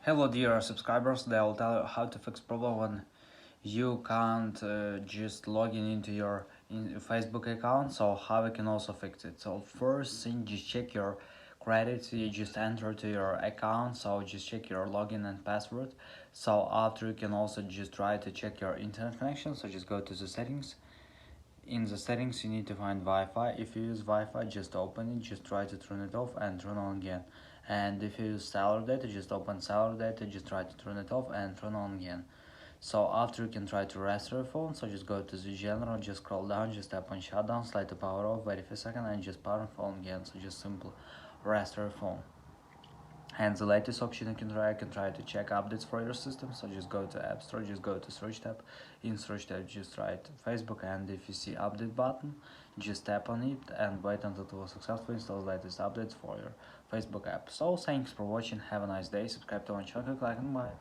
Hello dear subscribers, they will tell you how to fix problem when you can't just log in into your Facebook account. So how we can also fix it. So first thing, just check your credits. You just enter to your account, so just check your login and password. So after, you can also just try to check your internet connection. So just go to the settings. In the settings you need to find Wi-Fi. If you use Wi-Fi, just open it, just try to turn it off and turn on again. And if you use cellular data, just open cellular data, just try to turn it off and turn on again. So after, you can try to restore your phone. So just go to the general, just scroll down, just tap on shutdown, slide to power off, wait for a second and just power phone again. So just simple restore your phone. And the latest option you can try to check updates for your system. So just go to App Store, just go to search tab. In search tab, just write Facebook, and if you see update button, just tap on it and wait until it will successfully install the latest updates for your Facebook app. So thanks for watching, have a nice day, subscribe to our channel, click like and bye.